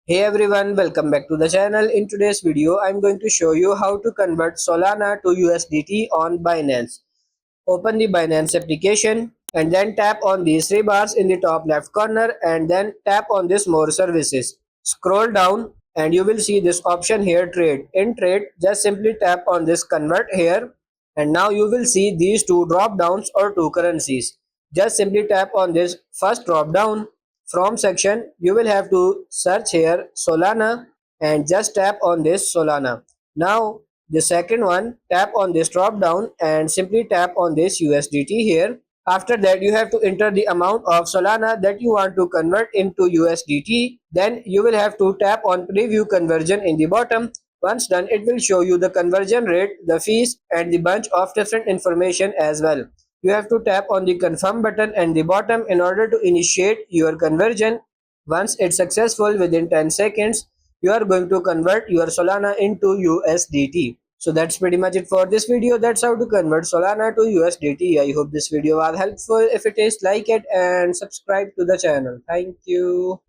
Hey everyone, welcome back to the channel. In today's video, I'm going to show you how to convert Solana to USDT on Binance. Open the Binance application and then tap on these three bars in the top left corner and then tap on this more services. Scroll down and you will see this option here, trade. In trade, just simply tap on this convert here and now you will see these two drop downs or two currencies. Just simply tap on this first drop down. From section you will have to search here Solana and just tap on this Solana. Now the second one, tap on this drop down and simply tap on this USDT here. After that you have to enter the amount of Solana that you want to convert into USDT. Then you will have to tap on preview conversion in the bottom. Once done, it will show you the conversion rate, the fees and the bunch of different information as well. You have to tap on the confirm button and the bottom in order to initiate your conversion. Once it's successful, within 10 seconds you are going to convert your Solana into USDT. So that's pretty much it for this video. That's how to convert Solana to USDT. I hope this video was helpful. If it is, like it and subscribe to the channel. Thank you.